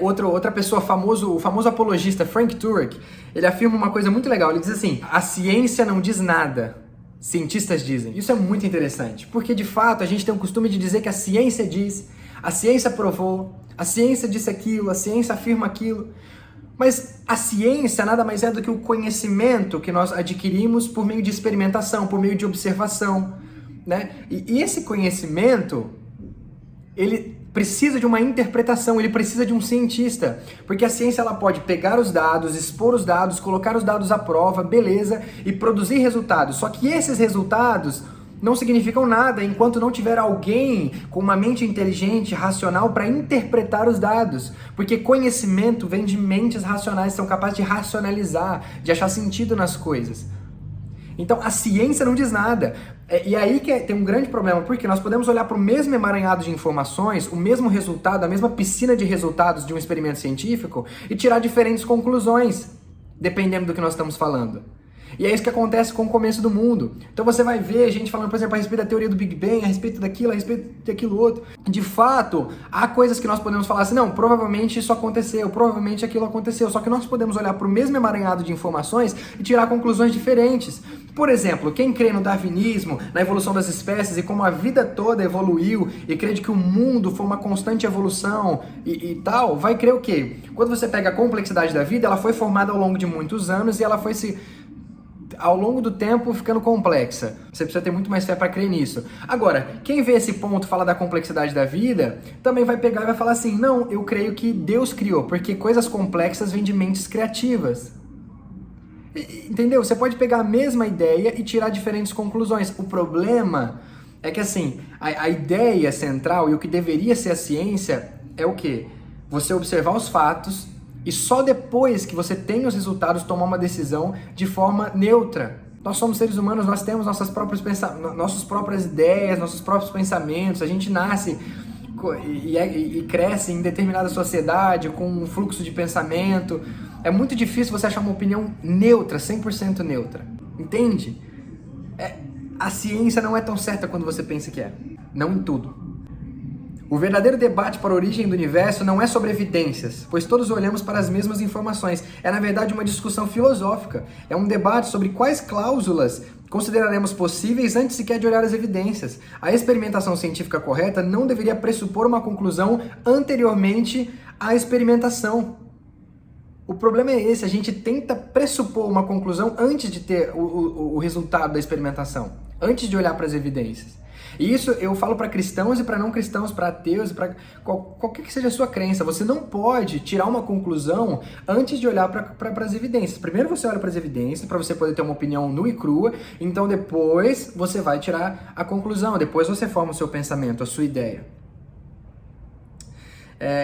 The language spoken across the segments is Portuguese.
Outra pessoa, o famoso apologista Frank Turek, ele afirma uma coisa muito legal. Ele diz assim: a ciência não diz nada, cientistas dizem. Isso é muito interessante, porque de fato a gente tem o costume de dizer que a ciência diz, a ciência provou, a ciência disse aquilo, a ciência afirma aquilo. Mas a ciência nada mais é do que o conhecimento que nós adquirimos por meio de experimentação, por meio de observação, né? E esse conhecimento, ele precisa de uma interpretação, ele precisa de um cientista, porque a ciência ela pode pegar os dados, expor os dados, colocar os dados à prova, beleza, e produzir resultados. Só que esses resultados não significam nada enquanto não tiver alguém com uma mente inteligente, racional, para interpretar os dados. Porque conhecimento vem de mentes racionais, que são capazes de racionalizar, de achar sentido nas coisas. Então a ciência não diz nada. E aí que tem um grande problema, porque nós podemos olhar para o mesmo emaranhado de informações, o mesmo resultado, a mesma piscina de resultados de um experimento científico e tirar diferentes conclusões, dependendo do que nós estamos falando. E é isso que acontece com o começo do mundo. Então você vai ver gente falando, por exemplo, a respeito da teoria do Big Bang, a respeito daquilo, a respeito daquilo outro. De fato, há coisas que nós podemos falar assim, não, provavelmente isso aconteceu, provavelmente aquilo aconteceu. Só que nós podemos olhar para o mesmo emaranhado de informações e tirar conclusões diferentes. Por exemplo, quem crê no darwinismo, na evolução das espécies e como a vida toda evoluiu e crê de que o mundo foi uma constante evolução e tal, vai crer o quê? Quando você pega a complexidade da vida, ela foi formada ao longo de muitos anos e ela foi ao longo do tempo ficando complexa. Você precisa ter muito mais fé para crer nisso. Agora, quem vê esse ponto, fala da complexidade da vida, também vai pegar e vai falar assim, não, eu creio que Deus criou, porque coisas complexas vêm de mentes criativas. Entendeu? Você pode pegar a mesma ideia e tirar diferentes conclusões. O problema é que assim, a ideia central e o que deveria ser a ciência é o quê? Você observar os fatos e só depois que você tem os resultados tomar uma decisão de forma neutra. Nós somos seres humanos, nós temos nossas próprias ideias, nossos próprios pensamentos, a gente nasce e cresce em determinada sociedade com um fluxo de pensamento. É muito difícil você achar uma opinião neutra, 100% neutra. Entende? A ciência não é tão certa quando você pensa que é. Não em tudo. O verdadeiro debate para a origem do universo não é sobre evidências, pois todos olhamos para as mesmas informações. É, na verdade, uma discussão filosófica. É um debate sobre quais cláusulas consideraremos possíveis antes sequer de olhar as evidências. A experimentação científica correta não deveria pressupor uma conclusão anteriormente à experimentação. O problema é esse, a gente tenta pressupor uma conclusão antes de ter o resultado da experimentação, antes de olhar para as evidências. E isso eu falo para cristãos e para não cristãos, para ateus, para qualquer que seja a sua crença. Você não pode tirar uma conclusão antes de olhar para as evidências. Primeiro você olha para as evidências para você poder ter uma opinião nua e crua, então depois você vai tirar a conclusão, depois você forma o seu pensamento, a sua ideia.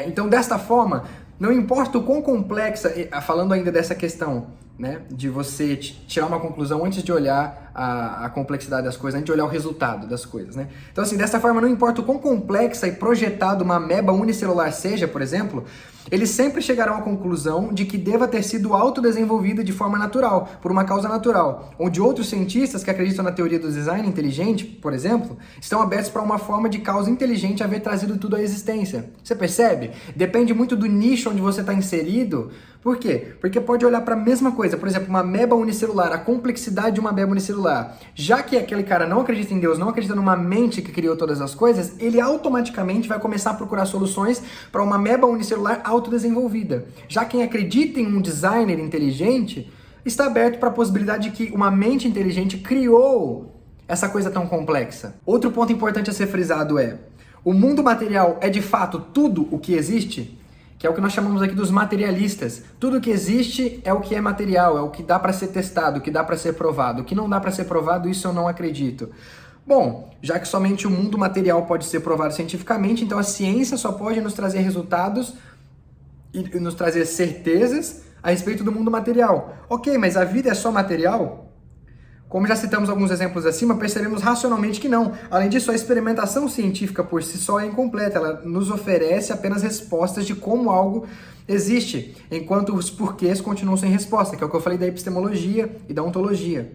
Então desta forma, não importa o quão complexa, falando ainda dessa questão, né, de você tirar uma conclusão antes de olhar a complexidade das coisas, antes de olhar o resultado das coisas, né? Então assim, dessa forma, não importa o quão complexa e projetada uma ameba unicelular seja, por exemplo, eles sempre chegarão à conclusão de que deva ter sido autodesenvolvida de forma natural, por uma causa natural, onde outros cientistas que acreditam na teoria do design inteligente, por exemplo, estão abertos para uma forma de causa inteligente haver trazido tudo à existência. Você percebe? Depende muito do nicho onde você está inserido. Por quê? Porque pode olhar para a mesma coisa, por exemplo, uma ameba unicelular, a complexidade de uma ameba unicelular. Já que aquele cara não acredita em Deus, não acredita numa mente que criou todas as coisas, ele automaticamente vai começar a procurar soluções para uma ameba unicelular autodesenvolvida. Já quem acredita em um designer inteligente está aberto para a possibilidade de que uma mente inteligente criou essa coisa tão complexa. Outro ponto importante a ser frisado é: o mundo material é de fato tudo o que existe? Que é o que nós chamamos aqui dos materialistas. Tudo que existe é o que é material, é o que dá para ser testado, o que dá para ser provado. O que não dá para ser provado, isso eu não acredito. Bom, já que somente o mundo material pode ser provado cientificamente, então a ciência só pode nos trazer resultados e nos trazer certezas a respeito do mundo material. Ok, mas a vida é só material? Como já citamos alguns exemplos acima, percebemos racionalmente que não. Além disso, a experimentação científica por si só é incompleta. Ela nos oferece apenas respostas de como algo existe, enquanto os porquês continuam sem resposta, que é o que eu falei da epistemologia e da ontologia.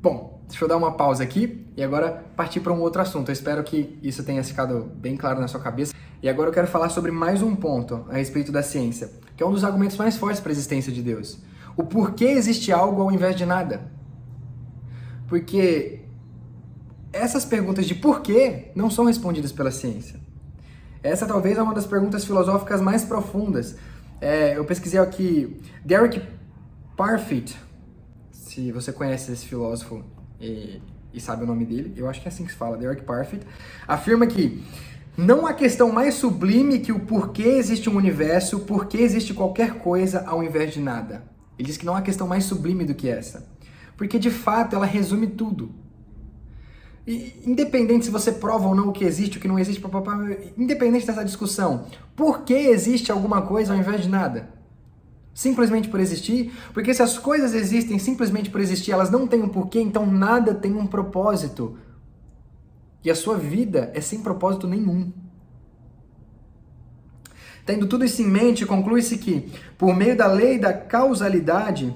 Bom, deixa eu dar uma pausa aqui e agora partir para um outro assunto. Eu espero que isso tenha ficado bem claro na sua cabeça. E agora eu quero falar sobre mais um ponto a respeito da ciência, que é um dos argumentos mais fortes para a existência de Deus. O porquê existe algo ao invés de nada. Porque essas perguntas de porquê não são respondidas pela ciência. Essa talvez é uma das perguntas filosóficas mais profundas. Eu pesquisei aqui, Derek Parfit, se você conhece esse filósofo e sabe o nome dele, eu acho que é assim que se fala, Derek Parfit, afirma que não há questão mais sublime que o porquê existe um universo, porquê existe qualquer coisa ao invés de nada. Ele diz que não há questão mais sublime do que essa. Porque, de fato, ela resume tudo. E, independente se você prova ou não o que existe, o que não existe, independente dessa discussão, por que existe alguma coisa ao invés de nada? Simplesmente por existir? Porque se as coisas existem simplesmente por existir, elas não têm um porquê, então nada tem um propósito. E a sua vida é sem propósito nenhum. Tendo tudo isso em mente, conclui-se que, por meio da lei da causalidade,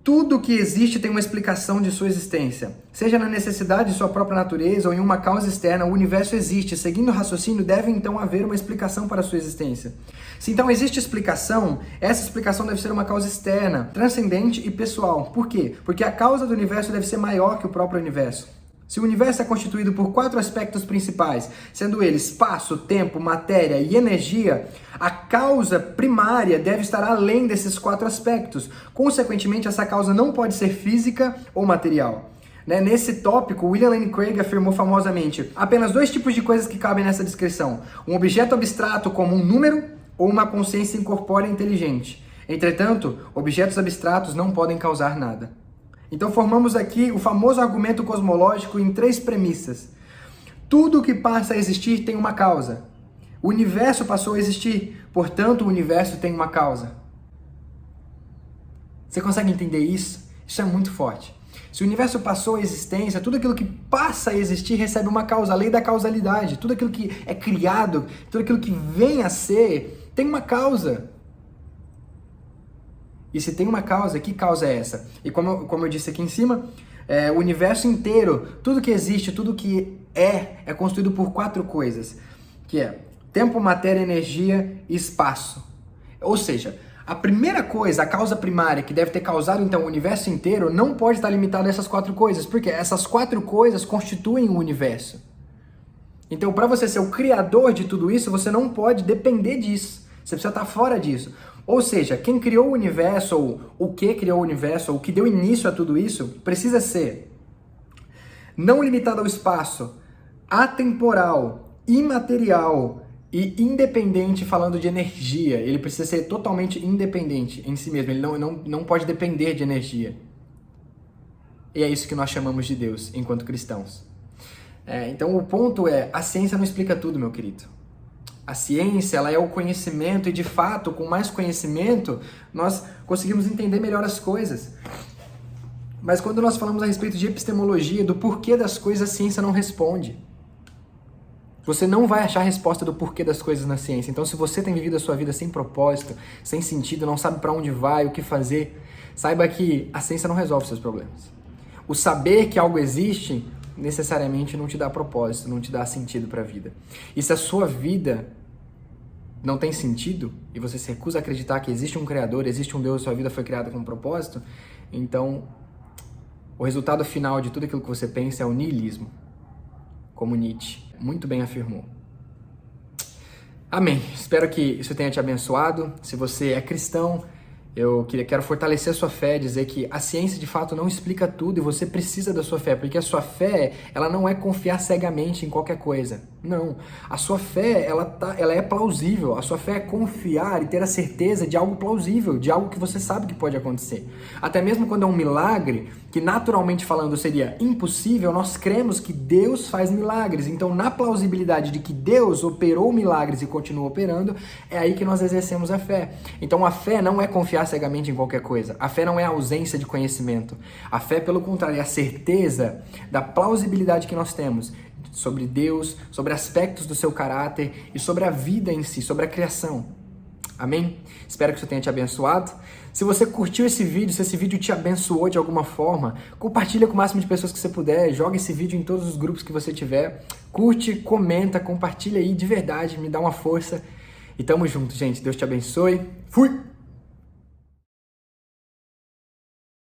tudo que existe tem uma explicação de sua existência. Seja na necessidade de sua própria natureza ou em uma causa externa, o universo existe. Seguindo o raciocínio, deve então haver uma explicação para a sua existência. Se então existe explicação, essa explicação deve ser uma causa externa, transcendente e pessoal. Por quê? Porque a causa do universo deve ser maior que o próprio universo. Se o universo é constituído por 4 aspectos principais, sendo eles espaço, tempo, matéria e energia, a causa primária deve estar além desses 4 aspectos. Consequentemente, essa causa não pode ser física ou material. Nesse tópico, William Lane Craig afirmou famosamente: apenas 2 tipos de coisas que cabem nessa descrição: um objeto abstrato como um número ou uma consciência incorpórea inteligente. Entretanto, objetos abstratos não podem causar nada. Então formamos aqui o famoso argumento cosmológico em 3 premissas. Tudo que passa a existir tem uma causa. O universo passou a existir, portanto o universo tem uma causa. Você consegue entender isso? Isso é muito forte. Se o universo passou a existência, tudo aquilo que passa a existir recebe uma causa, a lei da causalidade. Tudo aquilo que é criado, tudo aquilo que vem a ser, tem uma causa. E se tem uma causa, que causa é essa? E como eu disse aqui em cima, o universo inteiro, tudo que existe, tudo que é construído por 4 coisas, que é tempo, matéria, energia e espaço. Ou seja, a primeira coisa, a causa primária que deve ter causado então o universo inteiro, não pode estar limitada a essas 4 coisas, porque essas 4 coisas constituem o universo. Então, para você ser o criador de tudo isso, você não pode depender disso. Você precisa estar fora disso. Ou seja, quem criou o universo, ou o que criou o universo, ou o que deu início a tudo isso, precisa ser não limitado ao espaço, atemporal, imaterial e independente, falando de energia. Ele precisa ser totalmente independente em si mesmo, ele não pode depender de energia. E é isso que nós chamamos de Deus, enquanto cristãos. Então o ponto é, a ciência não explica tudo, meu querido. A ciência, ela é o conhecimento e, de fato, com mais conhecimento, nós conseguimos entender melhor as coisas. Mas quando nós falamos a respeito de epistemologia, do porquê das coisas, a ciência não responde. Você não vai achar a resposta do porquê das coisas na ciência. Então, se você tem vivido a sua vida sem propósito, sem sentido, não sabe para onde vai, o que fazer, saiba que a ciência não resolve seus problemas. O saber que algo existe necessariamente não te dá propósito, não te dá sentido para a vida. E se a sua vida não tem sentido e você se recusa a acreditar que existe um Criador, existe um Deus, sua vida foi criada com um propósito, então o resultado final de tudo aquilo que você pensa é o niilismo, como Nietzsche muito bem afirmou. Amém. Espero que isso tenha te abençoado. Se você é cristão, eu quero fortalecer a sua fé, dizer que a ciência de fato não explica tudo e você precisa da sua fé, porque a sua fé, ela não é confiar cegamente em qualquer coisa. Não. A sua fé, ela é plausível. A sua fé é confiar e ter a certeza de algo plausível, de algo que você sabe que pode acontecer. Até mesmo quando é um milagre, que naturalmente falando seria impossível, nós cremos que Deus faz milagres. Então, na plausibilidade de que Deus operou milagres e continua operando, é aí que nós exercemos a fé. Então, a fé não é confiar cegamente em qualquer coisa. A fé não é a ausência de conhecimento. A fé, pelo contrário, é a certeza da plausibilidade que nós temos sobre Deus, sobre aspectos do seu caráter e sobre a vida em si, sobre a criação. Amém? Espero que isso tenha te abençoado. Se você curtiu esse vídeo, se esse vídeo te abençoou de alguma forma, compartilha com o máximo de pessoas que você puder, joga esse vídeo em todos os grupos que você tiver, curte, comenta, compartilha aí de verdade, me dá uma força. E tamo junto, gente. Deus te abençoe. Fui!